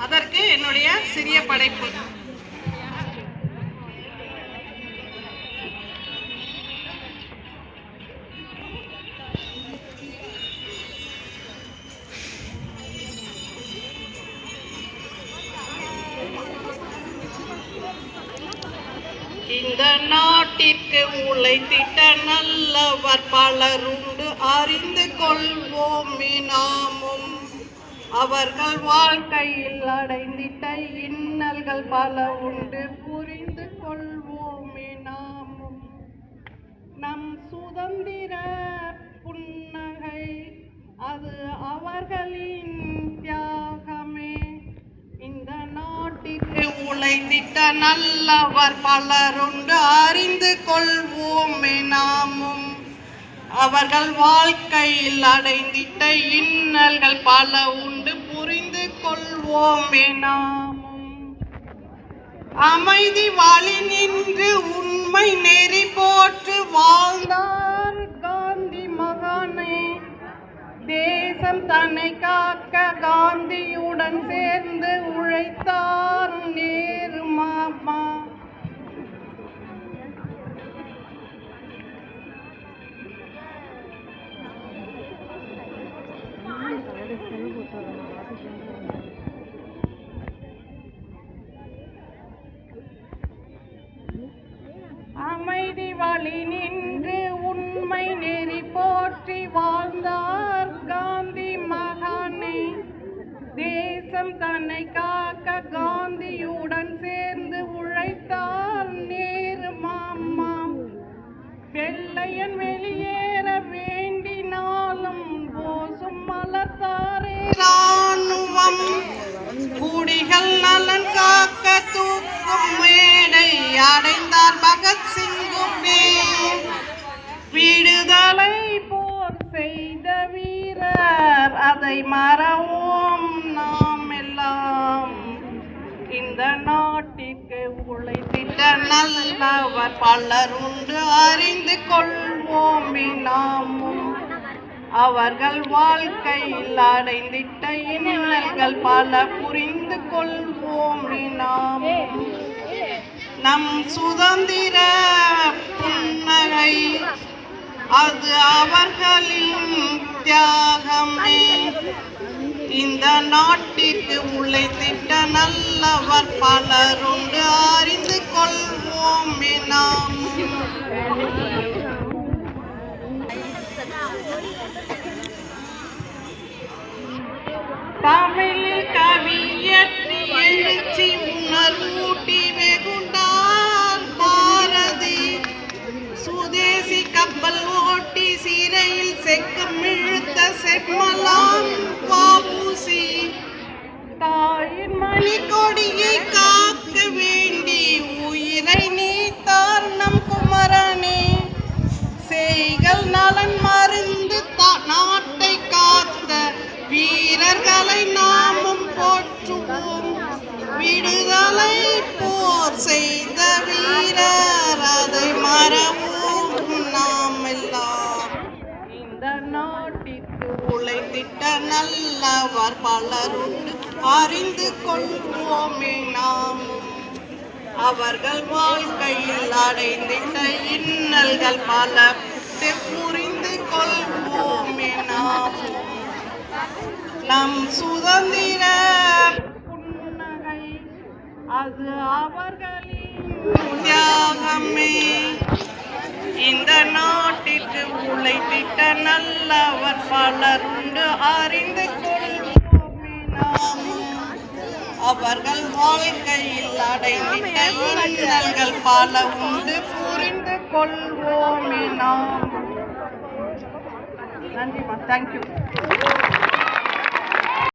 அதற்கு என்னுடைய சிறிய படைப்பு. இந்த நாட்டிற்கு உழைத்திட்ட நல்லவர் பலருண்டு, அறிந்து கொள்வோமே நாமும். அவர்கள் வாழ்க்கையில் அடைந்திட்ட இன்னல்கள் பல உண்டு, புரிந்து கொள்வோமே நாமும். நம் சுதந்திர புன்னகை அது அவர்களின் தியாகமே. இந்த நாட்டிற்கு உழைத்திட்ட நல்லவர் பலருண்டு, அறிந்து கொள்வோமே நாமும். அவர்கள் வாழ்க்கையில் அடைந்திட்ட இன்னல்கள் பல உண்டு, புரிந்து கொள்வோமே நாமும். அமைதி வழி நின்று உண்மை நெறி போற்று வாழ்ந்தார் காந்தி மகானே. தேசம் தன்னை காக்க காந்தியுடன் சேர்ந்து உழைத்தார் நேரு மாமா. அமைதி வழி நின்று உண்மை நெறி போற்றி வாழ்ந்தார் காந்தி மகானே. தேசம் தன்னை காக்க காந்தியுடன் சேர்ந்து உழைத்தார் நேரு மாமா. வெள்ளையன் வெளியேற வேண்டினாலும் போசும் மலர்த்தாரே ராணுவம். குடிகள் நலன் காக்க தூக்கும் மேடை அடைந்தார் பகத்சிங்குமே. விடுதலை போர் செய்த வீரர் அதை மறவோம் நாம் எல்லாம். இந்த நாட்டிற்கு உழைத்திட்ட நல்லவர் பலருண்டு, அறிந்து கொள்வோமே நாமும். அவர்கள் வாழ்க்கையில் அடைந்திட்ட இன்னல்கள் பல, புரிந்து கொள்வோமே நாமும். நம் சுதந்திர புன்னகை அது அவர்களின் தியாகமே. இந்த நாட்டிற்கு உழைத்திட்ட நல்லவர் பலருண்டு, அறிந்து கொள்வோமே நாமும். தமிழில் கவியற்றி எழுச்சி உணர்வூட்டி வெகுண்டார் பாரதி. சுதேசி கப்பல் ஓட்டி சிறையில் செக்கம் இழுத்த செம்மலாம் பாபுசி. தாயின் மணி கொடியை காக்க வேண்டி உயிரை நீத்தார் நம் குமரனே. செய்கள் நலன் மருந்து நாட்டை காத்த வீரர்களை நாமும் போற்றுவோம். விடுதலை போர் செய்த வீரர் அதை மறவோம் நாம் எல்லாம். இந்த நாட்டிற்கு உழைத்திட்ட நல்லவர் பலருண்டு, அறிந்து கொள்வோமே நாமும். அவர்கள் வாழ்க்கையில் அடைந்திட்ட இன்னல்கள் பல, புரிந்து கொள்வோமே நாமும். நம் சுதந்திர புன்னகை அது அவர்களின் தியாகமே. இந்த நாட்டிற்கு உழைத்திட்ட நல்லவர் பலருண்டு, அறிந்து கொள்வோமே நாமும். அவர்கள் வாழ்க்கையில் அடைந்திட்ட இன்னல்கள் பல உண்டு, புரிந்து கொள்வோமே நாமும். நன்றிமா, தேங்க்யூ.